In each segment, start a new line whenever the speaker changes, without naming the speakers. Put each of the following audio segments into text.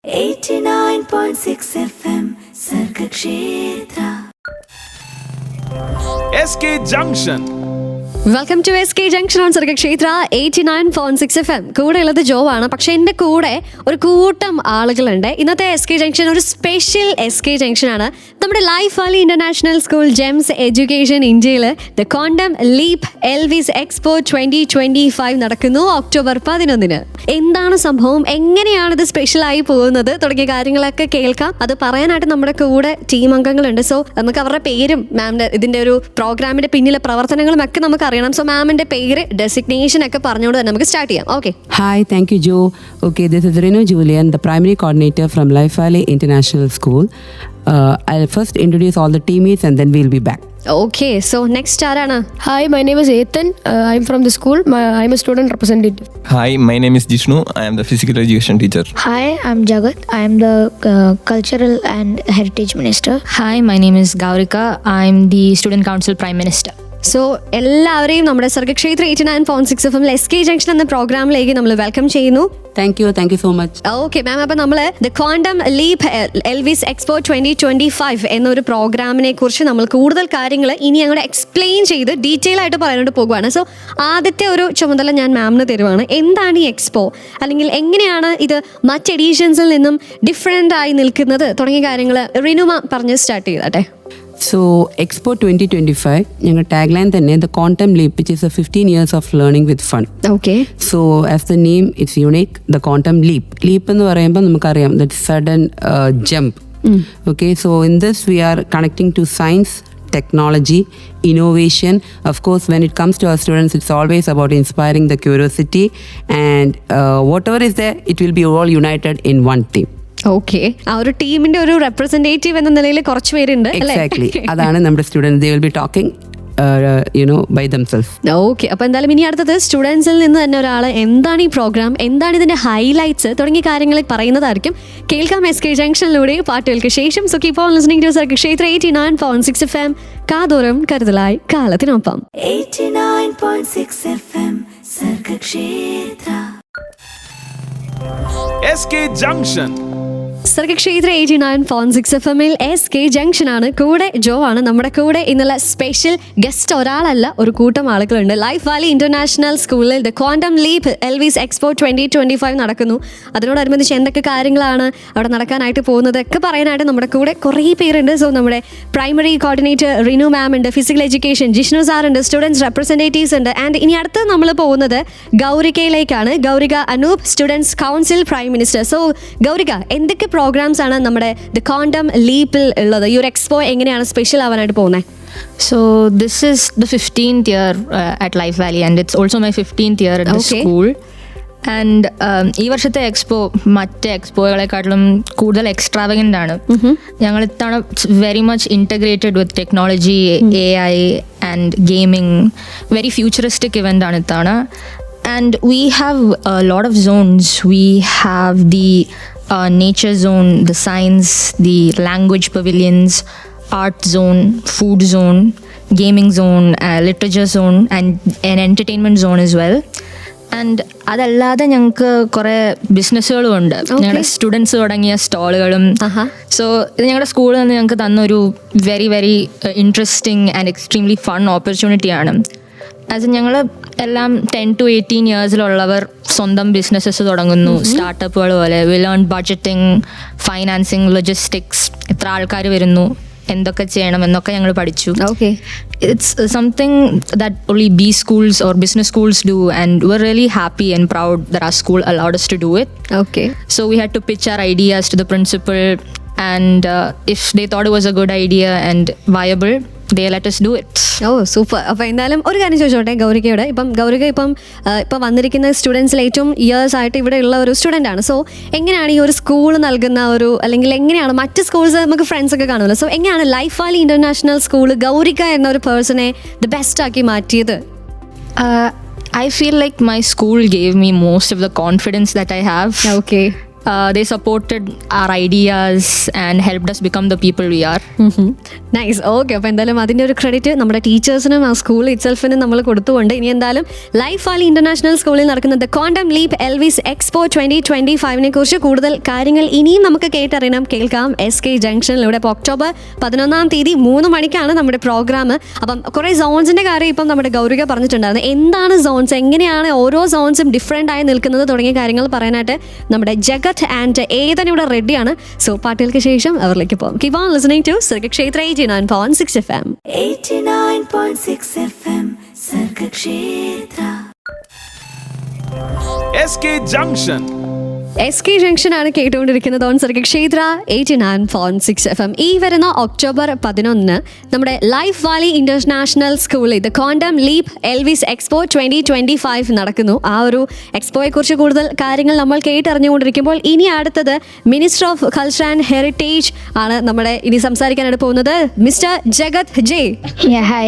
89.6 FM Sargakshetra
SK Junction.
Welcome to SK junction on Sargakshetra 89.6 FM. കൂടെ ഉള്ളത് ജോ ആണ്. പക്ഷെ എൻ്റെ കൂടെ ഒരു കൂട്ടം ആളുകളുണ്ട്. ഇന്നത്തെ SK ജംഗ്ഷൻ ഒരു സ്പെഷ്യൽ SK ജംഗ്ഷൻ ആണ്. നമ്മുടെ life Valley international school Gems education ഇന്ത്യയിൽ the quantum leap Elvis expo 2025 നടക്കുന്നു ഒക്ടോബർ 11. എന്താണ് സംഭവം, എങ്ങനെയാണ് ഇത് സ്പെഷ്യലായി പോകുന്നത് തുടങ്ങിയ കാര്യങ്ങളൊക്കെ കേൾക്കാം. അത് പറയാനായിട്ട് നമ്മുടെ കൂടെ ടീം അംഗങ്ങളുണ്ട്. സോ നമുക്ക് അവരുടെ പേരും മാമിന്റെ ഇതിന്റെ ഒരു പ്രോഗ്രാമിന്റെ പിന്നിലെ പ്രവർത്തനങ്ങളും ഒക്കെ നമുക്ക് അറിയണം. സോ മാമിന്റെ പേര്, ഡെസിഗ്നേഷൻ ഒക്കെ പറഞ്ഞുകൊണ്ട് തന്നെ നമുക്ക് സ്റ്റാർട്ട് ചെയ്യാം. Okay.
Hi, thank you, Joe. Okay, this is Renu Julian, the primary coordinator from Life Valley International School. I'll first introduce all the teammates and then we'll be back.
Okay, so next ആരാണ്?
Hi, my name is Ethan. I'm from the school. I'm a student representative.
Hi, my name is Jishnu. I am the physical education teacher.
Hi, I'm Jagat. I am the Cultural and Heritage Minister.
Hi, my name is Gaurika. I'm the Student Council Prime Minister.
So എല്ലാവരെയും നമ്മുടെ Sargakshetra 89.6 FM SK junction എന്ന പ്രോഗ്രാമിലേക്ക് നമ്മൾ welcome ചെയ്യുന്നു.
Thank you so much.
Okay ma'am, അപ്പം നമ്മൾ the quantum leap Elvis expo 2025 എന്നൊരു പ്രോഗ്രാമിനെ കുറിച്ച് നമ്മൾ കൂടുതൽ കാര്യങ്ങൾ ഇനി അങ്ങോട്ട് എക്സ്പ്ലെയിൻ ചെയ്ത് ഡീറ്റെയിൽ ആയിട്ട് പറയാനായിട്ട് പോകുകയാണ്. സോ ആദ്യത്തെ ഒരു ചുമതല ഞാൻ മാമിന് തരുവാണ്. എന്താണ് ഈ എക്സ്പോ, അല്ലെങ്കിൽ എങ്ങനെയാണ് ഇത് മറ്റ് എഡീഷൻസിൽ നിന്നും ഡിഫറെൻ്റ് ആയി നിൽക്കുന്നത് തുടങ്ങിയ കാര്യങ്ങൾ റിനു മാം പറഞ്ഞ് സ്റ്റാർട്ട് ചെയ്താട്ടെ.
So, Expo 2025, ഞങ്ങൾ ടാഗ്ലൈൻ തന്നെ the quantum leap, which is a 15 years of learning with fun.
Okay.
So, as the name, it's unique, the quantum leap. Leap എന്ന് പറയുമ്പോൾ നമുക്കറിയാം that sudden jump. Okay, so in this we are connecting to science, technology, innovation. Of course, when it comes to our students, it's always about inspiring the curiosity, and whatever is there, it will be all united in one team.
Okay, ആ ഒരു ടീമിന്റെ ഒരു representative എന്ന നിലയിൽ കുറച്ച് പേരുണ്ട്.
Exactly. അതാണ് നമ്മുടെ students. They will be talking by themselves.
Okay, അപ്പോൾ എന്തായാലും ഇനി അടുത്തത് സ്റ്റുഡൻസിൽ നിന്ന് തന്നെ ഒരാൾ എന്താണ് ഈ പ്രോഗ്രാം, എന്താണ് ഇതിന്റെ ഹൈലൈറ്റ്സ് തുടങ്ങിയ കാര്യങ്ങൾ പറയുന്നതായിരിക്കും. കേൾക്കാം SK ജംഗ്ഷനിലൂടെ പാട്ടുകൾക്ക് ശേഷം. So keep on listening to Sargakshetra 89.6 FM. കാതോരം കരുതലായി കാലത്തിനൊപ്പം.
89.6 FM Sargakshetra
SK Junction.
Sargakshetra 89.6 FM SK junction ആണ്. കൂടെ ജോ ആണ് നമ്മുടെ കൂടെ. ഇന്നലെ സ്പെഷ്യൽ ഗസ്റ്റ് ഒരാളല്ല, ഒരു കൂട്ടം ആളുകളുണ്ട്. ലൈഫ് വാലി ഇന്റർനാഷണൽ സ്കൂളിൽ the quantum leap Elvis expo 2025 നടക്കുന്നു. അതിനോടനുബന്ധിച്ച് എന്തൊക്കെ കാര്യങ്ങളാണ് അവിടെ നടക്കാനായിട്ട് പോകുന്നത് ഒക്കെ പറയാനായിട്ട് നമ്മുടെ കൂടെ കുറേ പേരുണ്ട്. സോ നമ്മുടെ പ്രൈമറി കോർഡിനേറ്റർ റിനു മാം ഉണ്ട്, ഫിസിക്കൽ എഡ്യൂക്കേഷൻ ജിഷ്ണു സാർ ഉണ്ട്, സ്റ്റുഡൻസ് റെപ്രസെൻറ്റേറ്റീവ്സ് ഉണ്ട്. ആൻഡ് ഇനി അടുത്ത് നമ്മൾ പോകുന്നത് ഗൗരികയിലേക്കാണ്. Gaurika Anoop, students council prime minister. So Gaurika, എന്തൊക്കെ പ്രോഗ്രാംസ് ആണ് നമ്മുടെ ദ ക്വാണ്ടം ലീപ്പിൽ ഉള്ളത്? ഈ ഒരു എക്സ്പോ എങ്ങനെയാണ് സ്പെഷ്യൽ ആവാനായിട്ട് പോകുന്നത്?
So this is the 15th year at Life Valley, and it's also my 15th year at the school. And ഈ വർഷത്തെ എക്സ്പോ മറ്റ് എക്സ്പോകളെക്കാട്ടിലും കൂടുതൽ എക്സ്ട്രാവഗൻ്റ് ആണ്. ഞങ്ങൾ ഇത്തവണ very much integrated with technology, AI and gaming. Very futuristic event ആണ് ഇത്തവണ. And we have a lot of zones. We have the nature zone, the science, the language pavilions, art zone, food zone, gaming zone, literature zone, and an entertainment zone as well. And അതല്ലാതെ ഞങ്ങൾക്ക് കുറേ ബിസിനസ്സുകളും ഉണ്ട്. ഞങ്ങളുടെ students തുടങ്ങിയ സ്റ്റോളുകളും. So ഇത് ഞങ്ങളുടെ സ്കൂളിൽ നിന്ന് ഞങ്ങൾക്ക് തന്നൊരു very very interesting and extremely fun ഓപ്പർച്യൂണിറ്റിയാണ്. ആസ് ഞങ്ങൾ എല്ലാം 10 to 18 ഇയേഴ്സിലുള്ളവർ സ്വന്തം ബിസിനസ്സസ് തുടങ്ങുന്നു, സ്റ്റാർട്ടപ്പുകൾ പോലെ. We learn budgeting, financing, logistics, എത്ര ആൾക്കാർ വരുന്നു, എന്തൊക്കെ ചെയ്യണം എന്നൊക്കെ ഞങ്ങൾ പഠിച്ചു.
Okay,
it's something that only B schools or business schools do, and we're really happy and proud that our school allowed us to do it.
Okay,
so we had to pitch our ideas to the principal, and if they thought it was a good idea and viable, they let us do it.
ഓ super. അപ്പോൾ എന്തായാലും ഒരു കാര്യം ചോദിച്ചോട്ടെ ഗൗരികയോട്. ഗൗരിക ഇപ്പം വന്നിരിക്കുന്ന സ്റ്റുഡൻസിൽ ഏറ്റവും years ആയിട്ട് ഇവിടെ ഉള്ള ഒരു സ്റ്റുഡൻ്റ് ആണ്. സോ എങ്ങനെയാണ് ഈ ഒരു സ്കൂൾ നൽകുന്ന ഒരു, അല്ലെങ്കിൽ എങ്ങനെയാണ് മറ്റ് സ്കൂൾസ്, നമുക്ക് ഫ്രണ്ട്സ് ഒക്കെ കാണുമല്ലോ, സോ എങ്ങനെയാണ് life Valley international school Gaurika എന്ന ഒരു പേഴ്സണെ ദ ബെസ്റ്റ് ആക്കി മാറ്റിയത്?
I feel like my school gave me most of the confidence that I have.
Okay.
they supported our ideas and helped us become the people we are.
Nice. Okay, അപ്പോൾ എന്തായാലും അതിൻ്റെ ഒരു credit നമ്മുടെ ടീച്ചേഴ്സിനും ആ school ഇറ്റ്സെൽഫിനും നമ്മൾ കൊടുത്തുകൊണ്ട് ഇനി എന്തായാലും ലൈഫ് വാലി ഇന്റർനാഷണൽ സ്കൂളിൽ നടക്കുന്ന the quantum leap Elvis expo 2025 കുറിച്ച് കൂടുതൽ കാര്യങ്ങൾ ഇനിയും നമുക്ക് കേട്ടറിയണം, കേൾക്കാം SK ജംഗ്ഷനിലൂടെ. അപ്പോൾ ഒക്ടോബർ 11 തീയതി 3 മണിക്കാണ് നമ്മുടെ പ്രോഗ്രാം. അപ്പം കുറേ സോൺസിൻ്റെ കാര്യം ഇപ്പം നമ്മുടെ ഗൗരിക പറഞ്ഞിട്ടുണ്ടായിരുന്നു. എന്താണ് സോൺസ്, എങ്ങനെയാണ് ഓരോ സോൺസും ഡിഫറെൻ്റ് ആയി നിൽക്കുന്നത് തുടങ്ങിയ കാര്യങ്ങൾ പറയാനായിട്ട് നമ്മുടെ ജഗത് ആൻഡ് ഏതൻ ഇവിടെ റെഡിയാണ്. സോ പാട്ടുകൾക്ക് ശേഷം അവരിലേക്ക് പോകും. Keep on listening to Sargakshetra 89.6 FM.
89.6 FM Sargakshetra.
SK Junction.
SK ജംഗ്ഷനാണ് കേട്ടുകൊണ്ടിരിക്കുന്നത് ഓൺ സർഗക്ഷേത്ര 89.6 FM. ഈ വരുന്ന ഒക്ടോബർ 11 നമ്മുടെ ലൈഫ് വാലി ഇന്റർനാഷണൽ സ്കൂളിൽ the quantum leap Elvis expo 2025 നടക്കുന്നു. ആ ഒരു എക്സ്പോയെ കുറിച്ച് കൂടുതൽ കാര്യങ്ങൾ നമ്മൾ കേട്ടറിഞ്ഞുകൊണ്ടിരിക്കുമ്പോൾ ഇനി അടുത്തത് minister of culture and heritage ആണ് നമ്മുടെ ഇനി സംസാരിക്കാനായിട്ട് പോകുന്നത്, മിസ്റ്റർ ജഗത് ജെ.
Hi.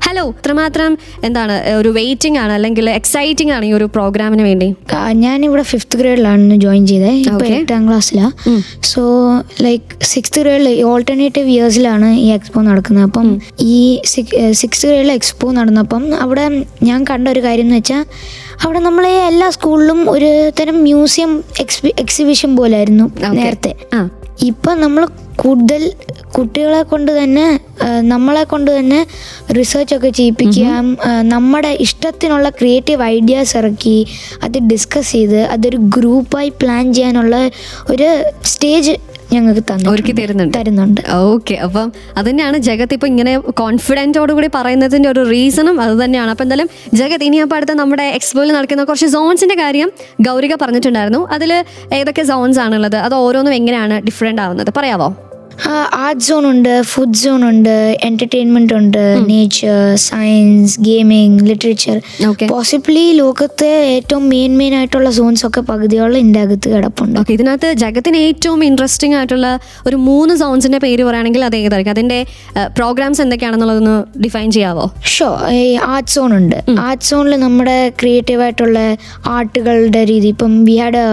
ഹലോ. ഇത്രമാത്രം എന്താണ് ഒരു വെയിറ്റിംഗ് ആണ് അല്ലെങ്കിൽ എക്സൈറ്റിംഗ് ആണ് ഈ ഒരു പ്രോഗ്രാമിന് വേണ്ടി?
ഞാനിവിടെ 5th ഗ്രേഡിലാണ് ജോയിൻ ചെയ്തത്. ഇപ്പോൾ
Okay.
8ാം ക്ലാസ്സിലാണ്. സോ ലൈക്ക് 6th ഗ്രേഡിൽ ഓൾട്ടർനേറ്റീവ് ഇയേഴ്സിലാണ് ഈ എക്സ്പോ നടക്കുന്നത്. അപ്പം ഈ 6th ഗ്രേഡിൽ എക്സ്പോ നടന്നപ്പം അവിടെ ഞാൻ കണ്ട ഒരു കാര്യം എന്ന് വെച്ചാൽ അവിടെ നമ്മളെ എല്ലാ സ്കൂളിലും ഒരു തരം മ്യൂസിയം എക്സിബിഷൻ പോലായിരുന്നു നേരത്തെ. ഇപ്പം നമ്മൾ കൂടുതൽ കുട്ടികളെ കൊണ്ട് തന്നെ നമ്മളെ കൊണ്ട് തന്നെ റിസർച്ചൊക്കെ ചെയ്യിപ്പിക്കാം, നമ്മുടെ ഇഷ്ടത്തിനുള്ള ക്രിയേറ്റീവ് ഐഡിയാസ് ഇറക്കി അത് ഡിസ്കസ് ചെയ്ത് അതൊരു ഗ്രൂപ്പായി പ്ലാൻ ചെയ്യാനുള്ള ഒരു സ്റ്റേജ് ഞങ്ങൾക്ക്
ഒരുക്കി
തരുന്നുണ്ട്.
ഓക്കെ, അപ്പം അത് തന്നെയാണ് ജഗത് ഇപ്പം ഇങ്ങനെ കോൺഫിഡൻറ്റോട് കൂടി പറയുന്നതിൻ്റെ ഒരു റീസണും അത് തന്നെയാണ്. അപ്പം എന്തായാലും ജഗത്, ഇനി അപ്പോൾ അടുത്ത നമ്മുടെ എക്സ്പോയിൽ നടക്കുന്ന കുറച്ച് സോൺസിൻ്റെ കാര്യം ഗൗരിക പറഞ്ഞിട്ടുണ്ടായിരുന്നു. അതിൽ ഏതൊക്കെ സോൺസ് ആണുള്ളത്, അത് ഓരോന്നും എങ്ങനെയാണ് ഡിഫറെൻ്റ് ആവുന്നത്, പറയാവോ?
ആർട്ട് സോൺ ഉണ്ട്, ഫുഡ് സോൺ ഉണ്ട്, എന്റർടൈൻമെന്റ് ഉണ്ട്, nature, science, gaming, literature. Possibly ലോകത്തെ ഏറ്റവും മെയിൻ ആയിട്ടുള്ള സോൺസ് ഒക്കെ പകുതിയോളം ഇതിൻ്റെ അകത്ത് കിടപ്പുണ്ട്.
ഓക്കെ, ഇതിനകത്ത് ജഗത്തിന് ഏറ്റവും ഇൻട്രസ്റ്റിംഗ് ആയിട്ടുള്ള ഒരു 3 സോൺസിന്റെ പേര് പറയുകയാണെങ്കിൽ അത് ഏതായിരിക്കും? അതിന്റെ പ്രോഗ്രാംസ് എന്തൊക്കെയാണെന്നുള്ളതൊന്ന് ഡിഫൈൻ ചെയ്യാവോ?
ഷോ, ഈ ആർട്ട് സോൺ ഉണ്ട്. ആർട്ട് സോണിൽ നമ്മുടെ ക്രിയേറ്റീവ് ആയിട്ടുള്ള ആർട്ടുകളുടെ രീതി, ഇപ്പം we had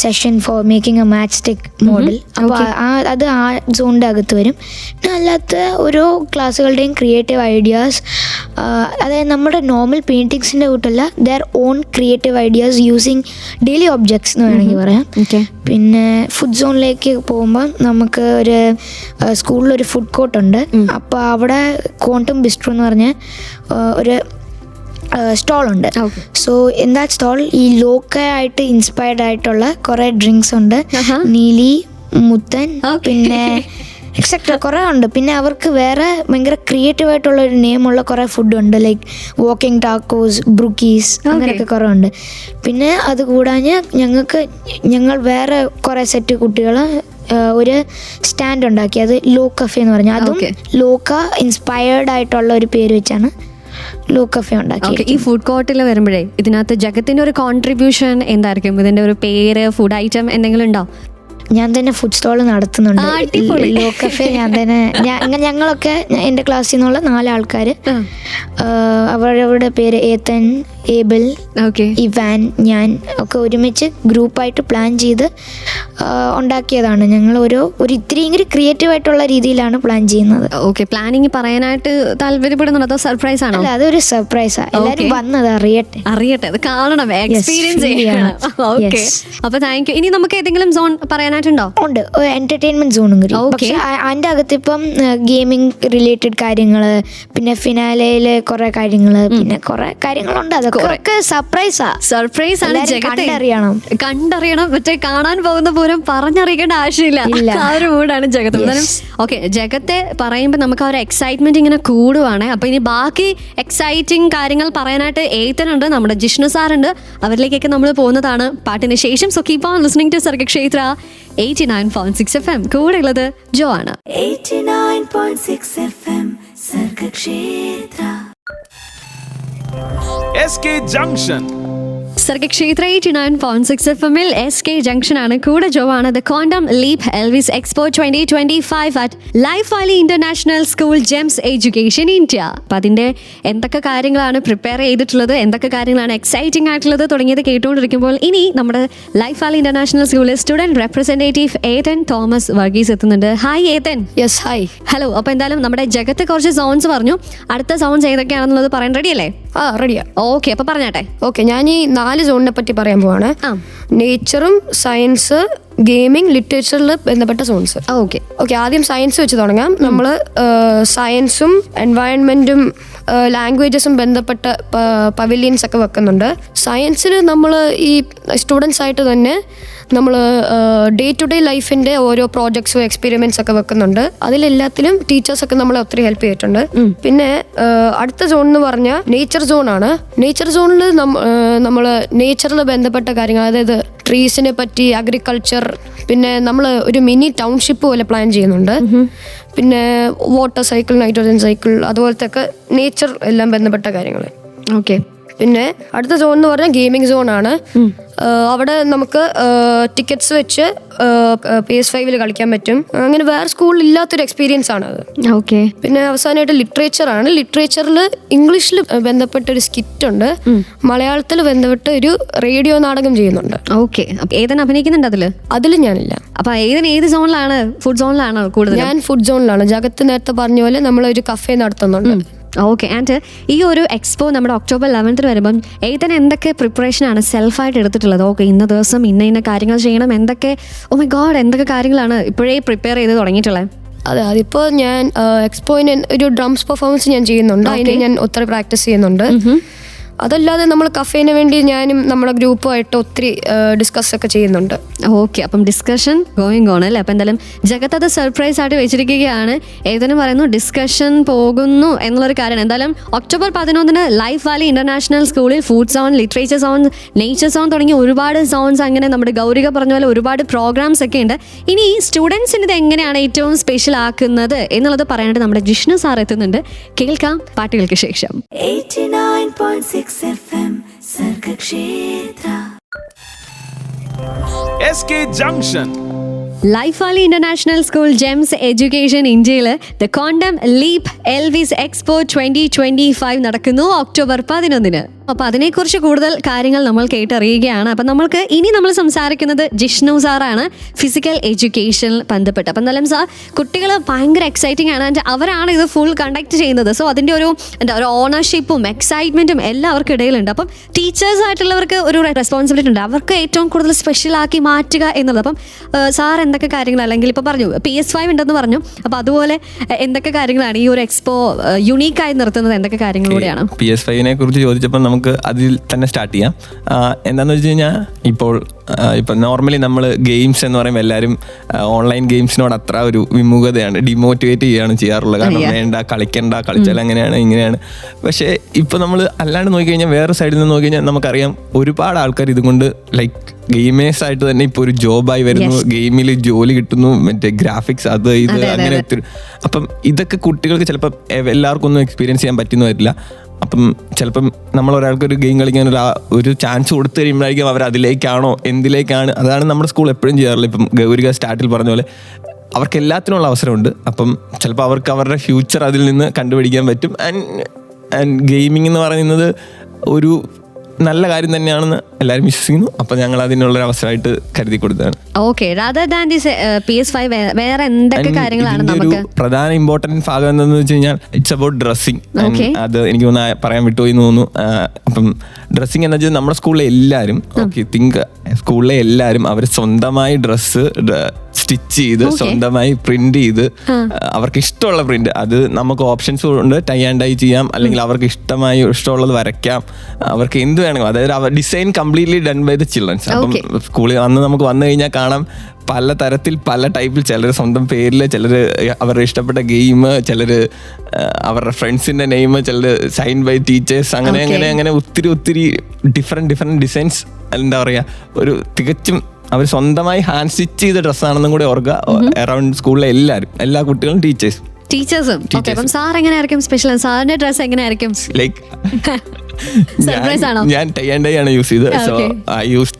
session for making A match stick model. അപ്പോൾ അത് ആ സോണിൻ്റെ അകത്ത് വരും. പിന്നെ അല്ലാത്ത ഓരോ ക്ലാസ്സുകളുടെയും ക്രിയേറ്റീവ് ഐഡിയാസ്, അതായത് നമ്മുടെ നോർമൽ പെയിൻറ്റിങ്സിൻ്റെ കൂട്ടല്ല, there on creative ideas using daily objects എന്ന് വേണമെങ്കിൽ പറയാം. പിന്നെ ഫുഡ് സോണിലേക്ക് പോകുമ്പോൾ നമുക്ക് ഒരു സ്കൂളിലൊരു ഫുഡ് കോർട്ട് ഉണ്ട്. അപ്പോൾ അവിടെ ക്വാണ്ടം ബിസ്ട്രോ എന്ന് പറഞ്ഞ ഒരു സ്റ്റോൾ ഉണ്ട്. സോ ഇൻ ദാറ്റ് സ്റ്റോൾ ഈ ലോക്കലായിട്ട് ഇൻസ്പയർഡ് ആയിട്ടുള്ള കുറേ ഡ്രിങ്ക്സ് ഉണ്ട്. നീലി, മുത്തൻ, പിന്നെ എക്സെട്ര കുറേ ഉണ്ട്. പിന്നെ അവർക്ക് വേറെ ഭയങ്കര ക്രിയേറ്റീവ് ആയിട്ടുള്ള ഒരു നെയിമുള്ള കുറേ ഫുഡുണ്ട്, ലൈക്ക് വാക്കിംഗ് ടാക്കോസ്, ബ്രൂക്കീസ്, അങ്ങനെയൊക്കെ കുറേ ഉണ്ട്. പിന്നെ അത് കൂടാഞ്ഞ് ഞങ്ങൾ വേറെ കുറേ സെറ്റ് കുട്ടികൾ ഒരു സ്റ്റാൻഡ് ഉണ്ടാക്കി, അത് ലോ കഫേ എന്ന് പറഞ്ഞാൽ, അതും ലോക്ക ഇൻസ്പയർഡ് ആയിട്ടുള്ള ഒരു പേര് വെച്ചാണ് ലോ കഫേ ഉണ്ടാക്കി.
ഈ ഫുഡ് കോർട്ടിൽ വരുമ്പോഴേ ഇതിനകത്ത് ജഗത്തിന്റെ ഒരു കോൺട്രിബ്യൂഷൻ എന്തായിരിക്കും? ഇതിന്റെ ഒരു പേര്, ഫുഡ് ഐറ്റം എന്തെങ്കിലും ഉണ്ടോ?
ഞാൻ തന്നെ ഫുഡ് സ്റ്റോൾ നടത്തുന്നുണ്ട് ലോ കഫേ. ഞാൻ തന്നെ ഞങ്ങളൊക്കെ എൻ്റെ ക്ലാസ്സിൽ നിന്നുള്ള 4 ആൾക്കാർ, അവരുടെ പേര് ഏത്തൻ, ഏബിൾ, ഇവാൻ, ഞാൻ ഒക്കെ ഒരുമിച്ച് ഗ്രൂപ്പായിട്ട് പ്ലാൻ ചെയ്ത് ഉണ്ടാക്കിയതാണ്. ഞങ്ങൾ ഒരു ഇത്തിരി ക്രിയേറ്റീവ് ആയിട്ടുള്ള രീതിയിലാണ് പ്ലാൻ ചെയ്യുന്നത്.
ഓക്കെ, പ്ലാനിങ് പറയാനായിട്ട് താല്പര്യപ്പെടുന്നുണ്ടോ അതോ സർപ്രൈസ് ആണോ?
അല്ല, അതൊരു സർപ്രൈസാണ്. എല്ലാവരും വന്നത് അറിയട്ടെ,
അത് കാണണം, എക്സ്പീരിയൻസ് ചെയ്യണം. ഓക്കെ, അപ്പോൾ താങ്ക് യു. ഇനി നമുക്ക് ഏതെങ്കിലും സോൺ പറയാനായിട്ടുണ്ടോ?
ഉണ്ട്, എന്റർടൈൻമെന്റ് സോണും കൂടി. പക്ഷേ അതിൻ്റെ അകത്ത് ഇപ്പം ഗെയിമിംഗ് റിലേറ്റഡ് കാര്യങ്ങൾ, പിന്നെ ഫിനാലയിലെ കുറെ കാര്യങ്ങൾ, പിന്നെ കുറെ കാര്യങ്ങളുണ്ട്. അതൊക്കെ സർപ്രൈസ് ആണ്.
കണ്ടറിയണം, മറ്റേ കാണാൻ പോകുന്ന പോലും പറഞ്ഞറിയിക്കേണ്ട ആവശ്യമില്ല. ആ ഒരു മൂടാണ് ജഗത്ത്. ഓക്കെ, ജഗത്തെ പറയുമ്പോൾ നമുക്ക് ആ ഒരു എക്സൈറ്റ്മെന്റ് ഇങ്ങനെ കൂടുവാണ്. അപ്പൊ ഇനി ബാക്കി എക്സൈറ്റിംഗ് കാര്യങ്ങൾ പറയാനായിട്ട് ഏത്തനുണ്ട്, നമ്മുടെ ജിഷ്ണു സാറുണ്ട്. അവരിലേക്കൊക്കെ നമ്മൾ പോകുന്നതാണ് പാട്ടിന് ശേഷം. So keep on listening to Sargakshetra 89.6 FM. കൂടെ ഉള്ളത് ജോ ആണ്.
89.6 FM Sargakshetra.
SK Junction.
Sargakshetra 89.6 FM SK junction ആണ്. കൂടെ ജോ ആണ്. The quantum leap Elvis expo 2025 at Life Valley international school Gems Education India. അപ്പം അതിൻ്റെ എന്തൊക്കെ കാര്യങ്ങളാണ് പ്രിപ്പയർ ചെയ്തിട്ടുള്ളത്, എന്തൊക്കെ കാര്യങ്ങളാണ് എക്സൈറ്റിംഗ് ആയിട്ടുള്ളത് തുടങ്ങിയത് കേട്ടുകൊണ്ടിരിക്കുമ്പോൾ ഇനി നമ്മുടെ ലൈഫ് വാലി ഇന്റർനാഷണൽ സ്കൂളിൽ student representative Ethan Thomas Varghese എത്തുന്നുണ്ട്. Hi Ethan.
Yes, hi.
Hello. അപ്പോൾ എന്തായാലും നമ്മുടെ ജഗത്ത് കുറച്ച് സോൺസ് പറഞ്ഞു. അടുത്ത സോൺസ് ഏതൊക്കെയാണെന്നുള്ളത് പറയാൻ റെഡി അല്ലേ?
റെഡിയാ.
ഓക്കെ, അപ്പോൾ പറഞ്ഞാട്ടെ.
ഓക്കെ, ഞാൻ ഈ 4 സോണിനെ പറ്റി പറയാൻ പോവാണ്. നേച്ചറും സയൻസ്, ഗെയിമിംഗ്, ലിറ്ററേച്ചറിൽ ബന്ധപ്പെട്ട സോൺസ്.
ഓക്കെ
ഓക്കെ, ആദ്യം സയൻസ് വെച്ച് തുടങ്ങാം. നമ്മൾ സയൻസും എൻവയൺമെൻറ്റും ലാംഗ്വേജസും ബന്ധപ്പെട്ട പവലിയൻസ് ഒക്കെ വെക്കുന്നുണ്ട്. സയൻസിൽ നമ്മൾ ഈ സ്റ്റുഡൻസ് ആയിട്ട് തന്നെ നമ്മൾ ഡേ ടു ഡേ ലൈഫിൻ്റെ ഓരോ പ്രോജക്ട്സും എക്സ്പെരിമെൻറ്റ്സ് ഒക്കെ വെക്കുന്നുണ്ട്. അതിലെല്ലാത്തിലും ടീച്ചേഴ്സൊക്കെ നമ്മളെ ഒത്തിരി ഹെൽപ്പ് ചെയ്തിട്ടുണ്ട്. പിന്നെ അടുത്ത സോൺ എന്ന് പറഞ്ഞാൽ നേച്ചർ സോണാണ്. നേച്ചർ സോണിൽ നമ്മൾ നേച്ചറിൽ ബന്ധപ്പെട്ട കാര്യങ്ങൾ, അതായത് ട്രീസിനെ പറ്റി, അഗ്രികൾച്ചർ, പിന്നെ നമ്മൾ ഒരു മിനി ടൗൺഷിപ്പ് പോലെ പ്ലാൻ ചെയ്യുന്നുണ്ട്. പിന്നെ വാട്ടർ സൈക്കിൾ, നൈട്രോജൻ സൈക്കിൾ, അതുപോലത്തെ ഒക്കെ നേച്ചർ എല്ലാം ബന്ധപ്പെട്ട കാര്യങ്ങൾ.
ഓക്കെ.
പിന്നെ അടുത്ത സോൺ എന്ന് പറഞ്ഞാൽ ഗെയിമിംഗ് സോണാണ്. അവിടെ നമുക്ക് ടിക്കറ്റ്സ് വെച്ച് PS5 കളിക്കാൻ പറ്റും. അങ്ങനെ വേറെ സ്കൂളിൽ ഇല്ലാത്തൊരു എക്സ്പീരിയൻസ് ആണ് അത്.
ഓക്കെ.
പിന്നെ അവസാനമായിട്ട് ലിറ്ററേച്ചറാണ്. ലിറ്ററേച്ചറിൽ ഇംഗ്ലീഷിൽ ബന്ധപ്പെട്ട ഒരു സ്കിറ്റ് ഉണ്ട്, മലയാളത്തിൽ ബന്ധപ്പെട്ട് ഒരു റേഡിയോ നാടകം ചെയ്യുന്നുണ്ട്.
ഓക്കെ. ഏതൻ അഭിനയിക്കുന്നുണ്ട് അതിൽ
ഞാനില്ല.
അപ്പൊ ഏത് സോണിലാണ്? ഫുഡ് സോണിലാണോ കൂടുതൽ?
ഞാൻ ഫുഡ് സോണിലാണ്. ജഗത്ത് നേരത്തെ പറഞ്ഞ പോലെ നമ്മളൊരു കഫേ നടത്തുന്നുണ്ട്.
ഓക്കെ. ആൻഡ് ഈ ഒരു എക്സ്പോ നമ്മുടെ October 11 വരുമ്പം ഏതൻ എന്തൊക്കെ പ്രിപ്പറേഷനാണ് സെൽഫായിട്ട് എടുത്തിട്ടുള്ളത്? ഓക്കെ, ഇന്ന ദിവസം ഇന്ന കാര്യങ്ങൾ ചെയ്യണം, എന്തൊക്കെ മൈ ഗോഡ് എന്തൊക്കെ കാര്യങ്ങളാണ് ഇപ്പോഴേ പ്രിപ്പയർ ചെയ്ത് തുടങ്ങിയിട്ടുള്ളത്?
അതെ, അതിപ്പോൾ ഞാൻ എക്സ്പോയിന് ഒരു ഡ്രംസ് പെർഫോമൻസ് ഞാൻ ചെയ്യുന്നുണ്ട്. അതിന് ഞാൻ ഒത്തിരി പ്രാക്ടീസ് ചെയ്യുന്നുണ്ട്. അതല്ലാതെ നമ്മൾ കഫേന് വേണ്ടി ഞാനും നമ്മുടെ ഗ്രൂപ്പുമായിട്ട് ഒത്തിരി ഡിസ്കസ് ഒക്കെ ചെയ്യുന്നുണ്ട്.
ഓക്കെ, അപ്പം ഡിസ്കഷൻ ഗോയിങ് ഓൺ അല്ലേ? അപ്പം എന്തായാലും ജഗത്ത് അത് സർപ്രൈസ് ആയിട്ട് വെച്ചിരിക്കുകയാണ്. ഏതെന്ന് പറയുന്നു ഡിസ്കഷൻ പോകുന്നു എന്നുള്ളൊരു കാര്യമാണ്. എന്തായാലും October 11 ലൈഫ് വാലി ഇന്റർനാഷണൽ സ്കൂളിൽ food zone, literature zone, nature zone തുടങ്ങിയ ഒരുപാട് സോൺസ്, അങ്ങനെ നമ്മുടെ ഗൗരിക പറഞ്ഞ പോലെ ഒരുപാട് പ്രോഗ്രാംസ് ഒക്കെ ഉണ്ട്. ഇനി സ്റ്റുഡൻസിന് ഇത് എങ്ങനെയാണ് ഏറ്റവും സ്പെഷ്യൽ ആക്കുന്നത് എന്നുള്ളത് പറയാനായിട്ട് നമ്മുടെ ജിഷ്ണു സാർ എത്തുന്നുണ്ട്. കേൾക്കാം പാട്ടുകൾക്ക് ശേഷം.
89.6 FM Sargakshetra
SK Junction.
Life Valley international school Gems education ഇന്ത്യയിൽ the quantum leap Elvis expo 2025 നടക്കുന്നു October 11. അപ്പോൾ അതിനെക്കുറിച്ച് കൂടുതൽ കാര്യങ്ങൾ നമ്മൾ കേട്ടറിയുകയാണ്. അപ്പം നമ്മൾ സംസാരിക്കുന്നത് ജിഷ്ണു സാറാണ്, ഫിസിക്കൽ എഡ്യൂക്കേഷനിൽ ബന്ധപ്പെട്ട്. അപ്പം എന്തായാലും സാർ, കുട്ടികൾ ഭയങ്കര എക്സൈറ്റിംഗ് ആണ്. ആൻഡ് അവരാണ് ഇത് ഫുൾ കണ്ടക്ട് ചെയ്യുന്നത്. സോ അതിൻ്റെ ഒരു ഓണർഷിപ്പും എക്സൈറ്റ്മെൻറ്റും എല്ലാം അവർക്ക് ഇടയിലുണ്ട്. അപ്പം ടീച്ചേഴ്സ് ആയിട്ടുള്ളവർക്ക് ഒരു റെസ്പോൺസിബിലിറ്റി ഉണ്ട്, അവർക്ക് ഏറ്റവും കൂടുതൽ സ്പെഷ്യലാക്കി മാറ്റുക എന്നുള്ളത്. അപ്പം സാർ എന്തൊക്കെ കാര്യങ്ങൾ, അല്ലെങ്കിൽ ഇപ്പോൾ പറഞ്ഞു PS5 ഉണ്ടെന്ന് പറഞ്ഞു, അപ്പോൾ അതുപോലെ എന്തൊക്കെ കാര്യങ്ങളാണ് ഈ ഒരു എക്സ്പോ യുണീക്കായി നിർത്തുന്നത്? എന്തൊക്കെ കാര്യങ്ങളിലൂടെയാണ്?
PS5 കുറിച്ച് ചോദിച്ചപ്പോൾ നമുക്ക് അതിൽ തന്നെ സ്റ്റാർട്ട് ചെയ്യാം. എന്താണെന്ന് വെച്ച് കഴിഞ്ഞാൽ ഇപ്പം നോർമലി നമ്മൾ ഗെയിംസ് എന്ന് പറയുമ്പോൾ എല്ലാവരും ഓൺലൈൻ ഗെയിംസിനോട് അത്ര ഒരു വിമുഖതയാണ്, ഡിമോട്ടിവേറ്റ് ചെയ്യുകയാണ് ചെയ്യാറുള്ളത്. കാരണം വേണ്ട, കളിച്ചാൽ അങ്ങനെയാണ് ഇങ്ങനെയാണ്. പക്ഷേ ഇപ്പോൾ നമ്മൾ അല്ലാണ്ട് നോക്കിക്കഴിഞ്ഞാൽ, വേറെ സൈഡിൽ നിന്ന് നോക്കിക്കഴിഞ്ഞാൽ നമുക്കറിയാം ഒരുപാട് ആൾക്കാർ ഇതുകൊണ്ട് ലൈക്ക് ഗെയിമേഴ്സ് ആയിട്ട് തന്നെ ഇപ്പോൾ ഒരു ജോബായി വരുന്നു, ഗെയിമിൽ ജോലി കിട്ടുന്നു, മറ്റേ ഗ്രാഫിക്സ് അത് ഇത് അങ്ങനെ ഒത്തിരി. അപ്പം ഇതൊക്കെ കുട്ടികൾക്ക് ചിലപ്പോൾ എല്ലാവർക്കും ഒന്നും എക്സ്പീരിയൻസ് ചെയ്യാൻ പറ്റുന്ന വരില്ല. അപ്പം ചിലപ്പം നമ്മൾ ഒരാൾക്കൊരു ഗെയിം കളിക്കാൻ ഒരു ചാൻസ് കൊടുത്തു കഴിയുമ്പോഴായിരിക്കും അവർ അതിലേക്കാണോ എന്തിലേക്കാണ്. അതാണ് നമ്മുടെ സ്കൂൾ എപ്പോഴും ചെയ്യാറുള്ളത്. ഇപ്പം ഗൗരിക സ്റ്റാർട്ടിൽ പറഞ്ഞ പോലെ അവർക്ക് എല്ലാത്തിനുള്ള അവസരമുണ്ട്. അപ്പം ചിലപ്പോൾ അവർക്ക് അവരുടെ ഫ്യൂച്ചർ അതിൽ നിന്ന് കണ്ടുപിടിക്കാൻ പറ്റും. ആൻഡ് ഗെയിമിംഗ് എന്ന് പറയുന്നത് ഒരു നല്ല കാര്യം തന്നെയാണെന്ന് എല്ലാവരും വിശ്വസിക്കുന്നു. അപ്പോൾ ഞങ്ങൾ അതിനുള്ളൊരു അവസരമായിട്ട് കരുതി കൊടുത്തതാണ്.
Okay, rather than this PS5 വേറെ എന്തൊക്കെ കാര്യങ്ങളാണ് നമുക്ക്?
പ്രധാന ഇമ്പോർട്ടൻറ്റ് ഭാഗം എന്താണെന്ന് വെച്ച് കഴിഞ്ഞാൽ ഇറ്റ്സ് അബൌട്ട് ഡ്രസ്സിങ്. അത് എനിക്ക് പറയാൻ വിട്ടുപോയി എന്ന് തോന്നുന്നു. അപ്പം ഡ്രസ്സിങ് എന്ന് വെച്ചാൽ നമ്മുടെ സ്കൂളിലെ എല്ലാവരും സ്കൂളിലെ എല്ലാവരും അവർ സ്വന്തമായി ഡ്രസ്സ് സ്റ്റിച്ച് ചെയ്ത് സ്വന്തമായി പ്രിന്റ് ചെയ്ത് അവർക്ക് ഇഷ്ടമുള്ള പ്രിന്റ്, അത് നമുക്ക് ഓപ്ഷൻസ് ഉണ്ട്. ടൈ ആൻഡ് ഡൈ ചെയ്യാം, അല്ലെങ്കിൽ അവർക്ക് ഇഷ്ടമുള്ളത് വരയ്ക്കാം, അവർക്ക് എന്ത് വേണമെങ്കിലും. അതായത് അവർ design completely done by the childrens. അപ്പം സ്കൂളിൽ നമുക്ക് വന്നു കഴിഞ്ഞാൽ കാണാം പല തരത്തിൽ പല ടൈപ്പിൽ. ചിലർ സ്വന്തം പേരിൽ, ചിലർ അവരുടെ ഇഷ്ടപ്പെട്ട ഗെയിം, ചിലർ അവരുടെ ഫ്രണ്ട്സിൻ്റെ നെയിം, ചിലർ സൈൻ ബൈ ടീച്ചേഴ്സ്, അങ്ങനെ ഒത്തിരി ഡിഫറെൻറ്റ് ഡിസൈൻസ്. എന്താ പറയുക, ഒരു തികച്ചും അവർ സ്വന്തമായി ഹാൻഡ് സ്റ്റിച്ച് ചെയ്ത ഡ്രസ്സാണെന്നും കൂടെ ഓർക്കുക. അറൗണ്ട് സ്കൂളിലെ എല്ലാ കുട്ടികളും ടീച്ചേഴ്സും.
സാർ എങ്ങനെയായിരിക്കും സ്പെഷ്യൽ? സാറിന്റെ ഡ്രസ് എങ്ങനെയായിരിക്കും?
ലൈക്ക്
സർപ്രൈസ് ആണോ?
ഞാൻ ടൈ ആൻഡ് ഡൈ ആണ് യൂസ് ചെയ്തത്. So I use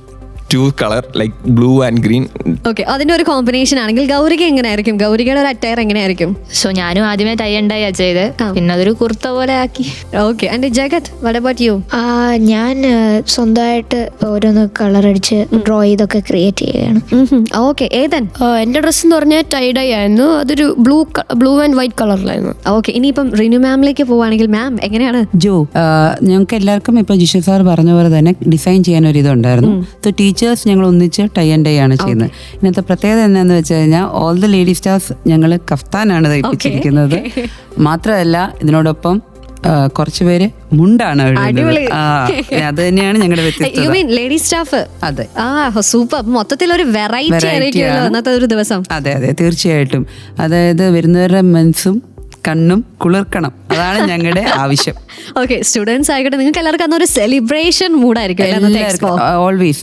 2 colour like blue and green.
Okay, അതിന്റെ ഒരു കോമ്പിനേഷൻ ആണെങ്കിൽ ഗൗരിക എങ്ങനെയായിരിക്കും? ഗൗരികയുടെ ഒരു അറ്റയർ എങ്ങനെയായിരിക്കും?
സോ ഞാനും ആദ്യമേ ടൈ ആൻഡ് ഡൈ ചെയ്ത് പിന്നെ അതൊരു കുർത്ത പോലെ ആക്കി.
Okay, and Jagat, what about you?
ഞാൻ സ്വന്തമായിട്ട് ഓരോന്ന് കളർ അടിച്ച് ഡ്രോ ചെയ്തൊക്കെ ക്രിയേറ്റ് ചെയ്യുകയാണ്.
ഓക്കെ, ഏതൻ?
എൻ്റെ ഡ്രസ്സ് എന്ന് പറഞ്ഞാൽ ടൈഡൈ ആയിരുന്നു. അതൊരു ബ്ലൂ ആൻഡ് വൈറ്റ് കളറിലായിരുന്നു.
ഓക്കെ, ഇനിയിപ്പം റിനു മാമിലേക്ക് പോവുകയാണെങ്കിൽ മാം എങ്ങനെയാണ്?
ജോ, ഞങ്ങൾക്ക് എല്ലാവർക്കും ഇപ്പോൾ ജിഷ സാർ പറഞ്ഞ പോലെ തന്നെ ഡിസൈൻ ചെയ്യാൻ ഒരു ഇതുണ്ടായിരുന്നു. സോ ടീച്ചേഴ്സ് ഞങ്ങൾ ഒന്നിച്ച് ടൈ ആൻഡ് ഡൈ ആണ് ചെയ്യുന്നത്. ഇന്നത്തെ പ്രത്യേകത എന്നാന്ന് വെച്ച് കഴിഞ്ഞാൽ ഓൾ ദ ലേഡി സ്റ്റാർസ് ഞങ്ങൾ കഫ്താനാണ് തയ്പ്പിച്ചിരിക്കുന്നത്. മാത്രമല്ല ഇതിനോടൊപ്പം കുറച്ചുപേര് മുണ്ടാണ് എഴുതുന്നത്. അത് തന്നെയാണ് ഞങ്ങളുടെ വ്യത്യസ്തത.
Lady staff?
അതെ.
സൂപ്പർ. മൊത്തത്തിൽ ഒരു വെറൈറ്റി ആയിരിക്കുമല്ലോ അന്നത്തെ ഒരു ദിവസം.
അതെ അതെ, തീർച്ചയായിട്ടും. അതായത് വരുന്നവരുടെ മനസ്സും കണ്ണും കുളിർക്കണം, അതാണ് ഞങ്ങളുടെ ആവശ്യം.
ഓക്കെ, സ്റ്റുഡൻസ് ആയിക്കോട്ടെ, നിങ്ങൾക്ക് എല്ലാവർക്കും അന്നൊരു സെലിബ്രേഷൻ മൂഡായിരിക്കും.
ഓൾവേസ്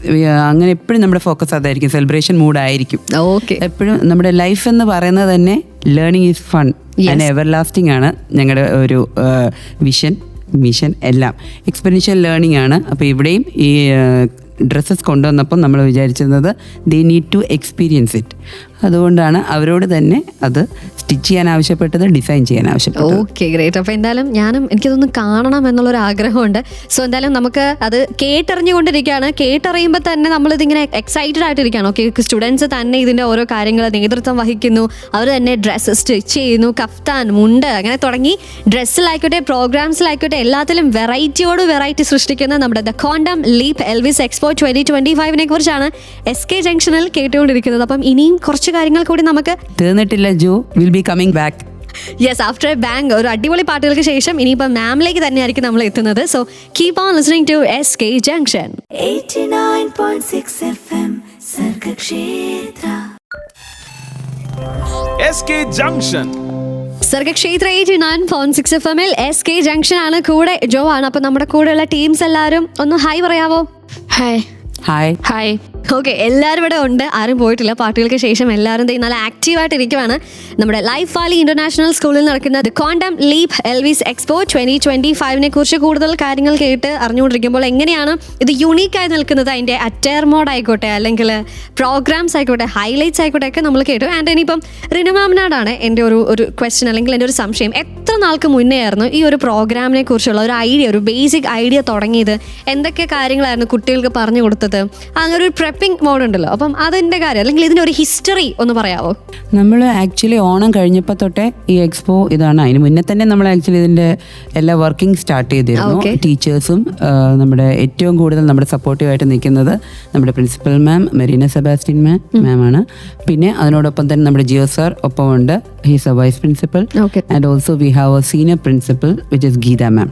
അങ്ങനെ എപ്പോഴും നമ്മുടെ ഫോക്കസ് അതായിരിക്കും, സെലിബ്രേഷൻ മൂഡായിരിക്കും.
ഓക്കെ,
എപ്പോഴും നമ്മുടെ ലൈഫ് എന്ന് പറയുന്നത് തന്നെ learning is fun and ever lasting ആണ് ഞങ്ങളുടെ ഒരു മിഷൻ എല്ലാം. എക്സ്പെരിൻഷ്യൽ ലേണിംഗ് ആണ്. അപ്പോൾ ഇവിടെയും ഈ ഡ്രസ്സസ് കൊണ്ടുവന്നപ്പം നമ്മൾ വിചാരിച്ചിരുന്നത് they need to experience it. അതുകൊണ്ടാണ് അവരോട് തന്നെ അത് സ്റ്റിച്ച് ചെയ്യാൻ ആവശ്യപ്പെട്ടത്, ഡിസൈൻ ചെയ്യാൻ ആവശ്യപ്പെട്ടത്.
Okay, great. അപ്പോൾ എന്തായാലും എനിക്കതൊന്ന് കാണണം എന്നുള്ളൊരു ആഗ്രഹമുണ്ട്. സോ എന്തായാലും നമുക്ക് അത് കേട്ടറിഞ്ഞുകൊണ്ടിരിക്കുകയാണ്. കേട്ടറിയുമ്പോൾ തന്നെ നമ്മളിതിങ്ങനെ എക്സൈറ്റഡ് ആയിട്ടിരിക്കുകയാണ്. ഓക്കെ, സ്റ്റുഡൻസ് തന്നെ ഇതിൻ്റെ ഓരോ കാര്യങ്ങൾ നേതൃത്വം വഹിക്കുന്നു. അവർ തന്നെ ഡ്രസ്സ് സ്റ്റിച്ച് ചെയ്യുന്നു, കഫ്താൻ, മുണ്ട്, അങ്ങനെ തുടങ്ങി ഡ്രസ്സിലായിക്കോട്ടെ പ്രോഗ്രാംസിലായിക്കോട്ടെ എല്ലാത്തിലും വെറൈറ്റിയോട് വെറൈറ്റി സൃഷ്ടിക്കുന്ന നമ്മുടെ the quantum leap Elvis expo 2025 കുറിച്ചാണ് SK ജംഗ്ഷനിൽ കേട്ടുകൊണ്ടിരിക്കുന്നത്. അപ്പം ഇനിയും കുറച്ച് കാര്യങ്ങൾ കൂടി നമുക്ക്
തീർന്നിട്ടില്ല. Joe will be coming back.
Yes, after a bang, ഒരു അടിപൊളി പാട്ടുകൾക്ക് ശേഷം ഇനിയിപ്പം മാമിലേക്ക് തന്നെയായിരിക്കും നമ്മൾ എത്തുന്നത്. So keep on listening to SK junction
89.6 FM Sargakshetra.
SK junction
Sargakshetra 89.6 FM SK junction ആണ്. കൂടെ ജോ ആണ്. അപ്പൊ നമ്മുടെ കൂടെയുള്ള ടീംസ് എല്ലാവരും ഒന്ന് ഹായ് പറയാവോ?
ഹായ്.
ഹായ്.
ഹായ്.
ഓക്കെ, എല്ലാവരും ഇവിടെ ഉണ്ട്, ആരും പോയിട്ടില്ല. പാട്ടുകൾക്ക് ശേഷം എല്ലാവരും നല്ല ആക്റ്റീവായിട്ട് ഇരിക്കുവാണ്. നമ്മുടെ ലൈഫ് വാലി ഇന്റർനാഷണൽ സ്കൂളിൽ നടക്കുന്ന the quantum leap Elvis expo 2025 കുറിച്ച് കൂടുതൽ കാര്യങ്ങൾ കേട്ട് അറിഞ്ഞുകൊണ്ടിരിക്കുമ്പോൾ എങ്ങനെയാണ് ഇത് യുണീക്കായി നിൽക്കുന്നത്, അതിൻ്റെ അറ്റയർ മോഡ് ആയിക്കോട്ടെ അല്ലെങ്കിൽ പ്രോഗ്രാംസ് ആയിക്കോട്ടെ ഹൈലൈറ്റ്സ് ആയിക്കോട്ടെ ഒക്കെ നമ്മൾ കേട്ടു. ആൻഡ് ഇനിയിപ്പം റിനു മാമിനോടാണ് എൻ്റെ ഒരു ക്വസ്റ്റ്യൻ അല്ലെങ്കിൽ എൻ്റെ ഒരു സംശയം. എത്ര നാൾക്ക് മുന്നേ ആയിരുന്നു ഈ ഒരു പ്രോഗ്രാമിനെ കുറിച്ചുള്ള ഒരു ഐഡിയ, ഒരു ബേസിക് ഐഡിയ തുടങ്ങിയത്? എന്തൊക്കെ കാര്യങ്ങളായിരുന്നു കുട്ടികൾക്ക് പറഞ്ഞു കൊടുത്തത്? അങ്ങനെ ഒരു പ്രെപ്പിംഗ് മോഡ് ഉണ്ടല്ലോ, അപ്പം അതിൻ്റെ കാര്യം അല്ലെങ്കിൽ ഇതിൻ്റെ ഒരു ഹിസ്റ്ററി ഒന്ന് പറയാമോ?
നമ്മൾ ആക്ച്വലി ഓണം കഴിഞ്ഞപ്പോൾ തൊട്ടേ ഈ എക്സ്പോ ഇതാണ്. അതിന് മുന്നേ തന്നെ നമ്മൾ ആക്ച്വലി ഇതിൻ്റെ എല്ലാ വർക്കിംഗ് സ്റ്റാർട്ട് ചെയ്തിരുന്നു. ടീച്ചേഴ്സും നമ്മുടെ ഏറ്റവും കൂടുതൽ നമ്മുടെ സപ്പോർട്ടീവായിട്ട് നിൽക്കുന്നത് നമ്മുടെ പ്രിൻസിപ്പൽ മാം മെറീന സെബാസ്റ്റ്യൻ മാമാണ്. പിന്നെ അതിനോടൊപ്പം തന്നെ നമ്മുടെ ജിയോ സാർ ഒപ്പമുണ്ട്, he's a vice principal. And also we have a senior principal which is Geetha ma'am.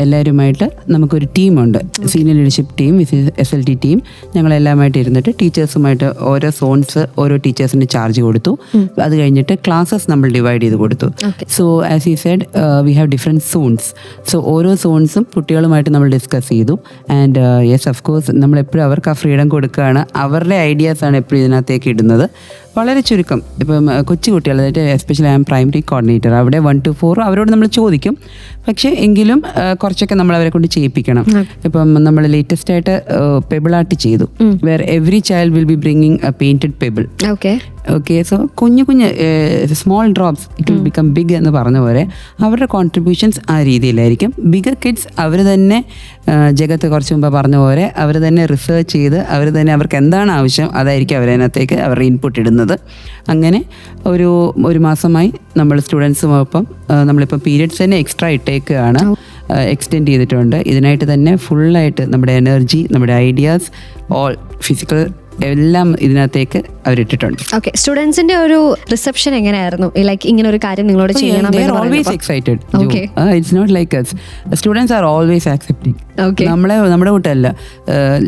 എല്ലാവരുമായിട്ട് നമുക്കൊരു ടീമുണ്ട്, senior leadership team, SLT team. ഞങ്ങളെല്ലാമായിട്ട് ഇരുന്നിട്ട് ടീച്ചേഴ്സുമായിട്ട് ഓരോ സോൺസ് ഓരോ ടീച്ചേഴ്സിന് ചാർജ് കൊടുത്തു. അത് കഴിഞ്ഞിട്ട് ക്ലാസ്സസ് നമ്മൾ ഡിവൈഡ് ചെയ്ത് കൊടുത്തു. So as you said we have different zones. So ഓരോ സോൺസും കുട്ടികളുമായിട്ട് നമ്മൾ ഡിസ്കസ് ചെയ്തു. ആൻഡ് യെസ്, ഓഫ് കോഴ്സ് നമ്മളെപ്പോഴും അവർക്ക് ആ ഫ്രീഡം കൊടുക്കുകയാണ്. അവരുടെ ഐഡിയാസാണ് എപ്പോഴും ഇതിനകത്തേക്ക് ഇടുന്നത്. വളരെ ചുരുക്കം ഇപ്പം കൊച്ചു കുട്ടികൾ, അതായത് especially I am primary coordinator, അവിടെ 1 to 4 അവരോട് നമ്മൾ ചോദിക്കും. പക്ഷേ എങ്കിലും കുറച്ചൊക്കെ നമ്മൾ അവരെ കൊണ്ട് ചെയ്യിപ്പിക്കണം. ഇപ്പം നമ്മൾ ലേറ്റസ്റ്റ് ആയിട്ട് പെബിൾ ആർട്ട് ചെയ്തു, where every child will be bringing a painted pebble. Okay, so കുഞ്ഞു small drops it will become big എന്ന് പറഞ്ഞ പോലെ അവരുടെ കോൺട്രിബ്യൂഷൻസ് ആ രീതിയിലായിരിക്കും. ബിഗർ കിഡ്സ് അവർ തന്നെ ജഗത്ത് കുറച്ച് മുമ്പ് പറഞ്ഞ പോലെ അവർ തന്നെ റിസർച്ച് ചെയ്ത് അവർ തന്നെ അവർക്ക് എന്താണ് ആവശ്യം അതായിരിക്കും അവരതിനകത്തേക്ക് അവരുടെ ഇൻപുട്ട് ഇടുന്നത്. അങ്ങനെ ഒരു മാസമായി നമ്മൾ സ്റ്റുഡൻസുമൊപ്പം നമ്മളിപ്പോൾ പീരിയഡ്സ് തന്നെ എക്സ്ട്രാ ഇട്ടേക്കുകയാണ്, എക്സ്റ്റെൻഡ് ചെയ്തിട്ടുണ്ട്. ഇതിനായിട്ട് തന്നെ ഫുള്ളായിട്ട് നമ്മുടെ എനർജി, നമ്മുടെ ഐഡിയാസ്, ഓൾ ഫിസിക്കൽ എല്ലാം ഇതിനകത്തേക്ക് അവരിട്ടിട്ടുണ്ട്.
ഓക്കെ, സ്റ്റുഡൻസിന്റെ ഒരു റിസപ്ഷൻ എങ്ങനെയായിരുന്നു? ലൈക്ക് ഇങ്ങനെ ഒരു കാര്യം നിങ്ങളോട് ചെയ്യണം?
They are always excited. It's not like us. Students are always accepting. നമ്മുടെ കൂട്ടല്ല,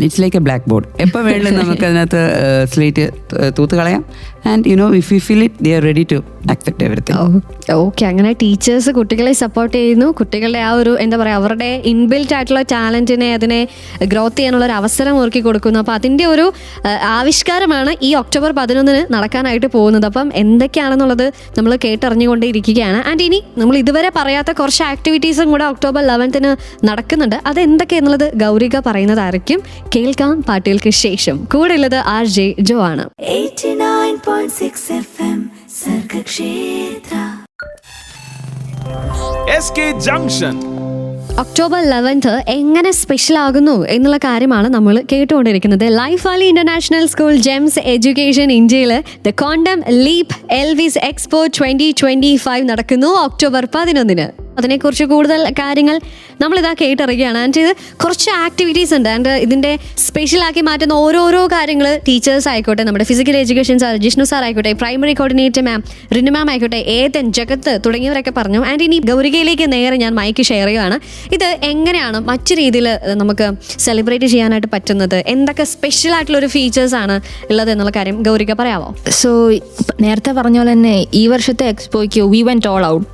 it's like a blackboard. എപ്പോൾ വേണമെങ്കിലും നമുക്ക് അതിനകത്ത് സ്ലേറ്റ് തൂത്ത് കളയാം. And you know if you feel it they are ready to accept everything.
Okay, അങ്ങനെ teachers കുട്ടികളെ സപ്പോർട്ട് ചെയ്യുന്നു. കുട്ടികളുടെ ആ ഒരു എന്താ പറയുക, അവരുടെ ഇൻബിൽറ്റ് ആയിട്ടുള്ള ടാലന്റിനെ അതിനെ ഗ്രോത്ത് ചെയ്യാനുള്ള ഒരു അവസരം ഒരുക്കി കൊടുക്കുന്നു. അപ്പോൾ അതിൻ്റെ ഒരു ആവിഷ്കാരമാണ് ഈ ഒക്ടോബർ 11 നടക്കാനായിട്ട് പോകുന്നത്. അപ്പം എന്തൊക്കെയാണെന്നുള്ളത് നമ്മൾ കേട്ടറിഞ്ഞുകൊണ്ടേയിരിക്കുകയാണ്. ആൻഡ് ഇനി നമ്മൾ ഇതുവരെ പറയാത്ത കുറച്ച് ആക്ടിവിറ്റീസും കൂടെ ഒക്ടോബർ 11 നടക്കുന്നുണ്ട്. അത് എന്തൊക്കെയെന്നുള്ളത് ഗൗരിക പറയുന്നതായിരിക്കും. കേൾക്കാം പാട്ടുകൾക്ക് ശേഷം. കൂടെ ഉള്ളത് RJ ജോ ആണ്.
89.6 FM Sargakshetra.
SK Junction.
October 11 എങ്ങനെ സ്പെഷ്യൽ ആകുന്നു എന്നുള്ള കാര്യമാണ് നമ്മൾ കേട്ടുകൊണ്ടിരിക്കുന്നത്. Life Valley international school Gems education ഇന്ത്യയിൽ the quantum leap Elvis expo 2025 നടക്കുന്നു ഒക്ടോബർ 11. അതിനെക്കുറിച്ച് കൂടുതൽ കാര്യങ്ങൾ നമ്മളിതാ കേട്ടറിയുകയാണ്. ആൻഡ് ഇത് കുറച്ച് ആക്ടിവിറ്റീസ് ഉണ്ട്. ആൻഡ് ഇതിൻ്റെ സ്പെഷ്യലാക്കി മാറ്റുന്ന ഓരോരോ കാര്യങ്ങൾ ടീച്ചേഴ്സ് ആയിക്കോട്ടെ, നമ്മുടെ physical education sir Jishnu sir ആയിക്കോട്ടെ, പ്രൈമറി കോർഡിനേറ്റർ മാം റിനു മാം ആയിക്കോട്ടെ, ഏതൻ ജഗത്ത് തുടങ്ങിയവരൊക്കെ പറഞ്ഞു. ആൻഡ് ഇനി ഗൗരികയിലേക്ക് നേരെ ഞാൻ മൈക്ക് ഷെയർ ചെയ്യുകയാണ്. ഇത് എങ്ങനെയാണ് മറ്റു രീതിയിൽ നമുക്ക് സെലിബ്രേറ്റ് ചെയ്യാനായിട്ട് പറ്റുന്നത്, എന്തൊക്കെ സ്പെഷ്യൽ ആയിട്ടുള്ള ഒരു ഫീച്ചേഴ്സ് ആണ് ഉള്ളത് എന്നുള്ള കാര്യം ഗൗരിക പറയാമോ?
സോ നേരത്തെ പറഞ്ഞ പോലെ തന്നെ ഈ വർഷത്തെ എക്സ്പോയ്ക്ക് we went all out.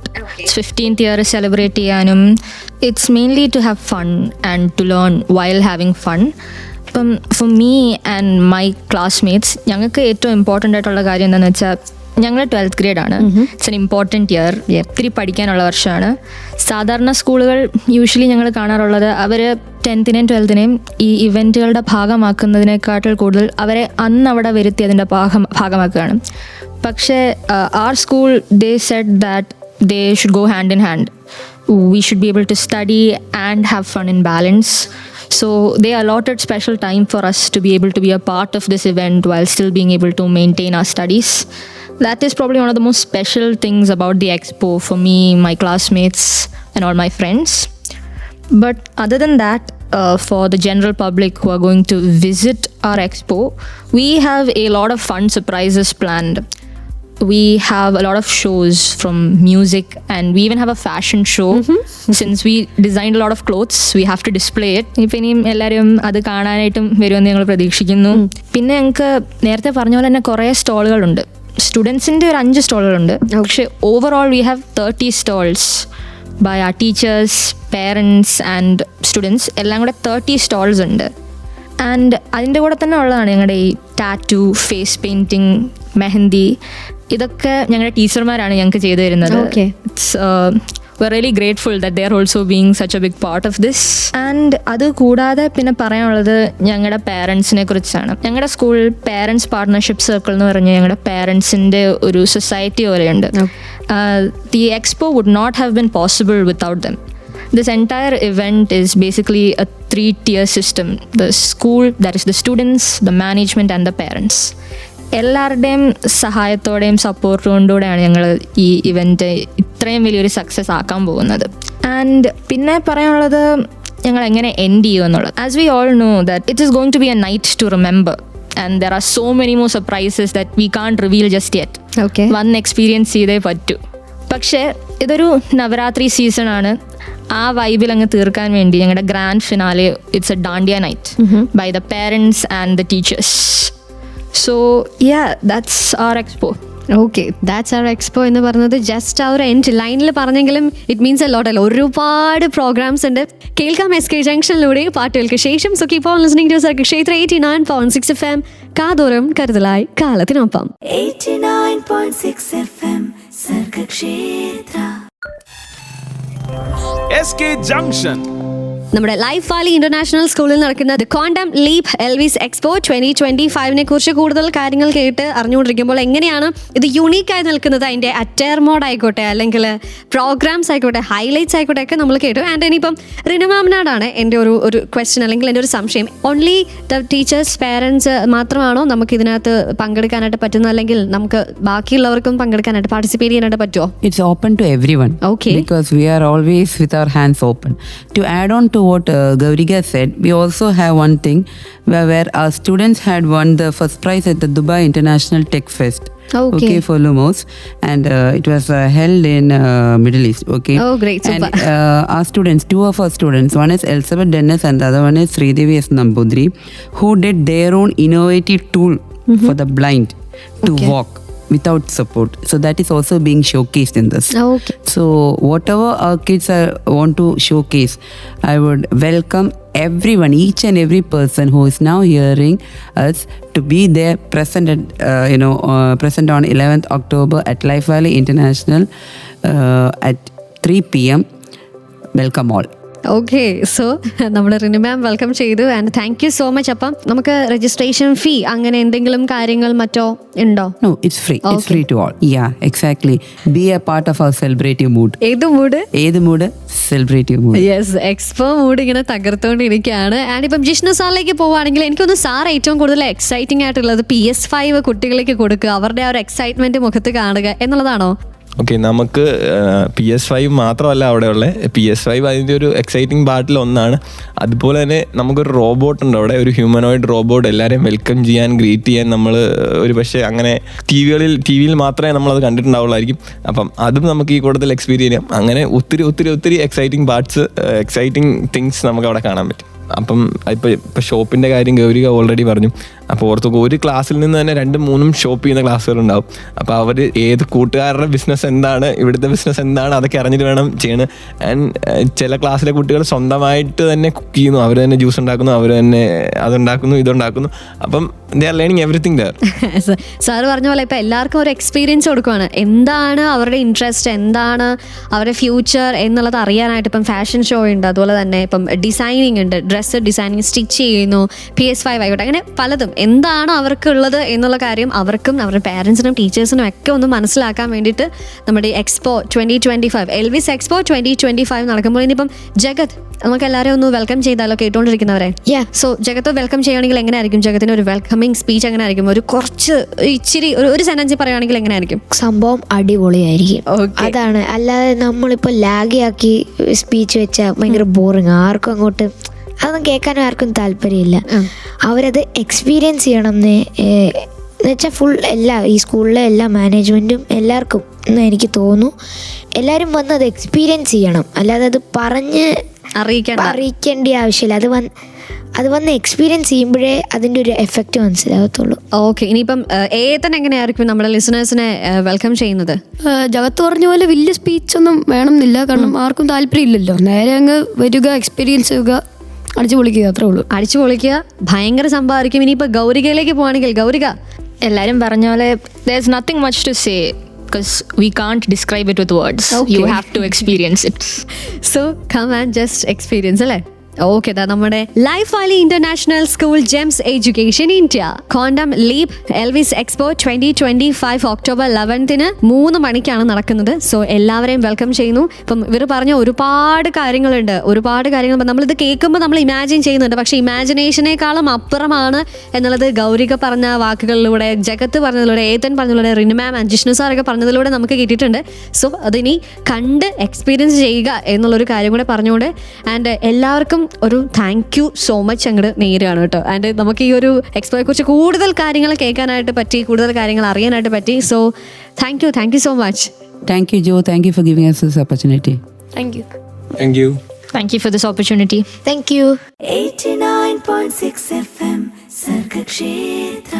15th year celebrate ചെയ്യാനും it's mainly to have fun and to learn while having fun. ഇപ്പം for me and my classmates ഞങ്ങൾക്ക് ഏറ്റവും ഇമ്പോർട്ടൻ്റ് ആയിട്ടുള്ള കാര്യം എന്താണെന്ന് വെച്ചാൽ ഞങ്ങൾ 12th ഗ്രേഡ് ആണ്. ഇറ്റ്സ് എൻ ഇമ്പോർട്ടൻറ്റ് ഇയർ, ഒത്തിരി പഠിക്കാനുള്ള വർഷമാണ്. സാധാരണ സ്കൂളുകൾ യൂഷ്വലി ഞങ്ങൾ കാണാറുള്ളത് അവർ 10th-നെയും 12th-നെയും ഈ ഇവൻറ്റുകളുടെ ഭാഗമാക്കുന്നതിനേക്കാട്ടിൽ കൂടുതൽ അവരെ അന്ന് അവിടെ വരുത്തി അതിൻ്റെ ഭാഗമാക്കുകയാണ്. പക്ഷേ our school they said that they should go hand in hand. We should be able to study and have fun in balance. So they allotted special time for us to be able to be a part of this event while still being able to maintain our studies. That is probably one of the most special things about the expo for me, my classmates and all my friends. But other than that, for the general public who are going to visit our expo, we have a lot of fun surprises planned. We have a lot of shows from music and we even have a fashion show. Since we designed a lot of clothes, we have to display it. ഇപ്പം ഇനിയും എല്ലാവരും അത് കാണാനായിട്ടും വരുമെന്ന് ഞങ്ങൾ പ്രതീക്ഷിക്കുന്നു. പിന്നെ ഞങ്ങൾക്ക് നേരത്തെ പറഞ്ഞ പോലെ തന്നെ കുറേ സ്റ്റോളുകളുണ്ട്. സ്റ്റുഡൻസിൻ്റെ ഒരു 5 സ്റ്റോളുകളുണ്ട്. പക്ഷേ overall we have 30 stalls by our teachers, parents and students എല്ലാം കൂടെ 30 സ്റ്റോൾസ് ഉണ്ട്. ആൻഡ് അതിൻ്റെ കൂടെ തന്നെ ഉള്ളതാണ് ഞങ്ങളുടെ ഈ ടാറ്റു, ഫേസ് പെയിൻറ്റിങ്, മെഹന്തി. ഇതൊക്കെ ഞങ്ങളുടെ ടീച്ചർമാരാണ് ഞങ്ങൾക്ക് ചെയ്തു തരുന്നത്. We're really grateful that they are also being such a big part of this. And അത് കൂടാതെ പിന്നെ പറയാനുള്ളത് ഞങ്ങളുടെ പാരൻസിനെ കുറിച്ചാണ്. ഞങ്ങളുടെ സ്കൂൾ പാരൻസ് പാർട്ട്ണർഷിപ്പ് സർക്കിൾ എന്ന് പറഞ്ഞ് ഞങ്ങളുടെ പാരൻസിൻ്റെ ഒരു സൊസൈറ്റി പോലെയുണ്ട്. The expo would not have been possible without them. This entire event is basically a 3-tier system. The school, that is the students, the management and the parents. എല്ലാവരുടെയും സഹായത്തോടെയും support കൊണ്ടുകൂടെയാണ് ഞങ്ങൾ ഈ event ഇത്രയും വലിയൊരു success ആക്കാൻ പോകുന്നത്. And പിന്നെ പറയാനുള്ളത് ഞങ്ങൾ എങ്ങനെ എൻഡ് ചെയ്യുമെന്നുള്ളത്. As we all know that it is going to be a night to remember and there are so many more surprises that we can't reveal just yet. വന്ന് എക്സ്പീരിയൻസ് ചെയ്തേ പറ്റൂ. പക്ഷേ ഇതൊരു നവരാത്രി സീസണാണ്. ആ വൈബിൽ അങ്ങ് തീർക്കാൻ വേണ്ടി ഞങ്ങളുടെ grand finale it's a dandiya night by the parents and the teachers. So yeah, that's our expo.
ഓക്കെ, ദാറ്റ്സ് അവർ എക്സ്പോ എന്ന് പറയുന്നത് ജസ്റ്റ് ആ ഒരു എൻഡ് ലൈനിൽ പറഞ്ഞെങ്കിലും ഇറ്റ് മീൻസ് എ ലോട്ട് അല്ല. ഒരുപാട് പ്രോഗ്രാംസ് ഉണ്ട്. കേൾക്കാം SK ജംഗ്ഷനിലൂടെ പാട്ടുകൾക്ക് ശേഷം. So keep on listening to Sargakshetra 89.6 FM. കാതോരം കരുതലായി കാലത്തിനൊപ്പം.
89.6 FM സർഗക്ഷേത്ര.
SK Junction.
നമ്മുടെ ലൈഫ് വാലി ഇന്റർനാഷണൽ സ്കൂളിൽ നടക്കുന്ന the quantum leap Elvis expo 2025 കുറിച്ച് കൂടുതൽ കാര്യങ്ങൾ കേട്ട് അറിഞ്ഞുകൊണ്ടിരിക്കുമ്പോൾ എങ്ങനെയാണ് ഇത് യുണീക്കായി നിൽക്കുന്നത്, അതിൻ്റെ അറ്റയർ മോഡ് ആയിക്കോട്ടെ അല്ലെങ്കിൽ പ്രോഗ്രാംസ് ആയിക്കോട്ടെ ഹൈലൈറ്റ്സ് ആയിക്കോട്ടെ ഒക്കെ നമ്മൾ കേട്ടു. ആൻഡ് ഇനിയിപ്പം റിനുമാമിനോടാണ് എൻ്റെ ഒരു ക്വസ്റ്റ്യൻ അല്ലെങ്കിൽ എൻ്റെ ഒരു സംശയം. ഓൺലി ദ ടീച്ചേഴ്സ് പേരൻസ് മാത്രമാണോ നമുക്ക് ഇതിനകത്ത് പങ്കെടുക്കാനായിട്ട് പറ്റുന്നത്, അല്ലെങ്കിൽ നമുക്ക് ബാക്കിയുള്ളവർക്കും പങ്കെടുക്കാനായിട്ട് പാർട്ടിസിപ്പേറ്റ് ചെയ്യാനായിട്ട് പറ്റുമോ?
It's open to everyone.
Okay.
Because we are always with our hands open. To add on to what Gauriga said, we also have one thing where our students had won the first prize at the Dubai International Tech Fest. Okay, for Lumos, and it was held in Middle East. Okay.
Oh, great, super.
And our students, 2 of our students, one is Elizabeth Dennis and the other one is Sridevi S. Nambudri, who did their own innovative tool for the blind to walk without support. So that is also being showcased in this.
Okay.
So whatever our kids want to showcase, I would welcome everyone, each and every person who is now hearing us to be there present at, present on 11th October at Life Valley International at 3 p.m. Welcome all.
Okay, so നമ്മുടെ Rinu ma'am welcome ചെയ്തു and thank you so much. അപ്പം നമുക്ക് registration ഫീ അങ്ങനെ എന്തെങ്കിലും കാര്യങ്ങൾ മറ്റോ ഉണ്ടോ?
No, it's free. It's free to all. Yeah, exactly. Be a part of our celebrative mood.
ഏത് മൂഡ്?
ഏത് mood? Celebrative mood.
Yes, expo mood ഇങ്ങനെ തകർത്തുകൊണ്ടിരിക്കുകയാണ്. ആൻഡ് ഇപ്പം ജിഷ്ണു സാറിലേക്ക് പോവുകയാണെങ്കിൽ എനിക്കൊന്ന് സാർ ഏറ്റവും കൂടുതൽ എക്സൈറ്റിംഗ് ആയിട്ടുള്ളത് PS5 കുട്ടികളിലേക്ക് കൊടുക്കുക, അവരുടെ ആ ഒരു എക്സൈറ്റ്മെന്റ് മുഖത്ത് കാണുക എന്നുള്ളതാണോ?
ഓക്കെ, നമുക്ക് PS5 മാത്രമല്ല അവിടെ ഉള്ളത്. PS5 അതിൻ്റെ ഒരു എക്സൈറ്റിംഗ് പാർട്ടിൽ ഒന്നാണ്. അതുപോലെ തന്നെ നമുക്കൊരു റോബോട്ട് ഉണ്ട് അവിടെ, ഒരു ഹ്യൂമനോയിഡ് റോബോട്ട്. എല്ലാവരെയും വെൽക്കം ചെയ്യാൻ, ഗ്രീറ്റ് ചെയ്യാൻ നമ്മൾ ഒരു പക്ഷേ അങ്ങനെ ടി വിയിൽ മാത്രമേ നമ്മളത് കണ്ടിട്ടുണ്ടാവുള്ളായിരിക്കും. അപ്പം അതും നമുക്ക് ഈ കൂട്ടത്തിൽ എക്സ്പീരിയൻസ് ചെയ്യാം. അങ്ങനെ ഒത്തിരി എക്സൈറ്റിംഗ് പാർട്സ്, എക്സൈറ്റിംഗ് തിങ്സ് നമുക്ക് അവിടെ കാണാൻ പറ്റും. അപ്പം ഇപ്പം ഷോപ്പിൻ്റെ കാര്യം ഗൗരിക ഓൾറെഡി പറഞ്ഞു. അപ്പോൾ ഓർത്തുക, ഒരു ക്ലാസ്സിൽ നിന്ന് തന്നെ 2-3 ഷോപ്പ് ചെയ്യുന്ന ക്ലാസ്സുകളുണ്ടാവും. അപ്പോൾ അവർ ഏത് കൂട്ടുകാരുടെ ബിസിനസ് എന്താണ്, ഇവിടുത്തെ ബിസിനസ് എന്താണ്, അതൊക്കെ അറിഞ്ഞിട്ട് വേണം ചെയ്യണം. ആൻഡ് ചില ക്ലാസ്സിലെ കുട്ടികൾ സ്വന്തമായിട്ട് തന്നെ കുക്ക് ചെയ്യുന്നു, അവർ തന്നെ ജ്യൂസ് ഉണ്ടാക്കുന്നു, അവർ തന്നെ അതുണ്ടാക്കുന്നു, ഇതുണ്ടാക്കുന്നു. അപ്പം they are learning everything there.
Sir പറഞ്ഞ പോലെ ഇപ്പം എല്ലാവർക്കും ഒരു എക്സ്പീരിയൻസ് കൊടുക്കുവാണ്. എന്താണ് അവരുടെ ഇൻട്രസ്റ്റ്, എന്താണ് അവരുടെ ഫ്യൂച്ചർ എന്നുള്ളത് അറിയാനായിട്ട്. ഇപ്പം ഫാഷൻ ഷോ ഉണ്ട്, അതുപോലെ തന്നെ ഇപ്പം ഡിസൈനിങ് ഉണ്ട്, ഡ്രസ്സ് ഡിസൈനിങ്, സ്റ്റിച്ച് ചെയ്യുന്നു, PS5 ആയിക്കോട്ടെ, അങ്ങനെ പലതും. എന്താണ് അവർക്കുള്ളത് എന്നുള്ള കാര്യം അവർക്കും അവരുടെ പാരൻസിനും ടീച്ചേഴ്സിനും ഒക്കെ ഒന്ന് മനസ്സിലാക്കാൻ വേണ്ടിയിട്ട് നമ്മുടെ എക്സ്പോ 2025 എൽവിസ് എക്സ്പോ 2025 നടക്കുമ്പോൾ ഇനിയിപ്പം ജഗത് നമുക്ക് എല്ലാവരെയും ഒന്ന് വെൽക്കം ചെയ്താലോ, കേട്ടോണ്ടിരിക്കുന്നവരെ? സോ ജഗത്ത് വെൽക്കം ചെയ്യുകയാണെങ്കിൽ എങ്ങനെയായിരിക്കും? ജഗത്തിന് ഒരു വെൽക്കമിങ് സ്പീച്ച് എങ്ങനെ ആയിരിക്കും? ഇച്ചിരി ഒരു സെന്റൻസ് പറയുകയാണെങ്കിൽ എങ്ങനെയായിരിക്കും?
സംഭവം അടിപൊളിയായിരിക്കും. അതാണ്, അല്ലാതെ നമ്മളിപ്പോൾ ലാഗിയാക്കി സ്പീച്ച് വെച്ചാൽ ഭയങ്കര ബോറിങ്, ആർക്കും അങ്ങോട്ട് അതൊന്നും കേൾക്കാനും ആർക്കും താല്പര്യമില്ല. അവരത് എക്സ്പീരിയൻസ് ചെയ്യണം എന്ന് വെച്ചാൽ ഫുൾ ഈ സ്കൂളിലെ എല്ലാ മാനേജ്മെൻറ്റും എല്ലാവർക്കും എന്ന് എനിക്ക് തോന്നുന്നു. എല്ലാവരും വന്ന് അത് എക്സ്പീരിയൻസ് ചെയ്യണം, അല്ലാതെ അത് പറഞ്ഞ് അറിയിക്കേണ്ട ആവശ്യമില്ല. അത് വന്ന് എക്സ്പീരിയൻസ് ചെയ്യുമ്പോഴേ അതിൻ്റെ ഒരു എഫക്റ്റ് മനസ്സിലാകത്തുള്ളൂ.
ഓക്കെ, ഇനിയിപ്പം ഏതൻ എങ്ങനെയായിരിക്കും നമ്മുടെ ലിസണേഴ്സിനെ വെൽക്കം ചെയ്യുന്നത്?
ജഗത്ത് പറഞ്ഞ പോലെ വലിയ സ്പീച്ചൊന്നും വേണമെന്നില്ല, കാരണം ആർക്കും താല്പര്യമില്ലല്ലോ. നേരെ അങ്ങ് വരിക, എക്സ്പീരിയൻസ് ചെയ്യുക, അടിച്ചു പൊളിക്കുക, അത്രേ ഉള്ളൂ.
അടിച്ചു പൊളിക്കുക, ഭയങ്കര സംഭവമായിരിക്കും. ഇനിയിപ്പോൾ ഗൗരികയിലേക്ക് പോവാണെങ്കിൽ, ഗൗരിക
എല്ലാവരും പറഞ്ഞ പോലെ there's nothing much to say because we can't describe it with words. You have to experience it.
So come and just experience, അല്ലേ? ഓക്കെ, നമ്മുടെ life Valley international school Gems Education India quantum leap Elvis expo 2025 October 11 3 മണിക്കാണ് നടക്കുന്നത്. So എല്ലാവരെയും welcome ചെയ്യുന്നു. ഇപ്പം ഇവർ പറഞ്ഞ ഒരുപാട് കാര്യങ്ങളുണ്ട്, നമ്മളിത് കേൾക്കുമ്പോൾ നമ്മൾ ഇമാജിൻ ചെയ്യുന്നുണ്ട്, പക്ഷേ ഇമാജിനേഷനേക്കാളും അപ്പുറമാണ് എന്നുള്ളത് ഗൗരിക പറഞ്ഞ വാക്കുകളിലൂടെ, ജഗത്ത് പറഞ്ഞതിലൂടെ, ഏതൻ പറഞ്ഞതിലൂടെ, റിനു മാം ആൻഡ് ജിഷ്ണു സാറൊക്കെ പറഞ്ഞതിലൂടെ നമുക്ക് കിട്ടിയിട്ടുണ്ട്. സോ അതിനി കണ്ട് എക്സ്പീരിയൻസ് ചെയ്യുക എന്നുള്ളൊരു കാര്യം കൂടെ പറഞ്ഞുകൊണ്ട് ആൻഡ് എല്ലാവർക്കും ഒരു താങ്ക് യു സോ മച്ച് അങ്ങോട്ട് നേരുകയാണ് കേട്ടോ. ആൻഡ് നമുക്ക് ഈ ഒരു എക്സ്പോയെ കുറിച്ച് കൂടുതൽ കാര്യങ്ങൾ കേൾക്കാനായിട്ട് പറ്റി, കൂടുതൽ കാര്യങ്ങൾ അറിയാനായിട്ട് പറ്റി. So thank you so much.
Thank you, Joe. Thank you for giving us this opportunity.
Thank you.
Thank you for this opportunity.
Thank you.
89.6 FM Sargakshetra.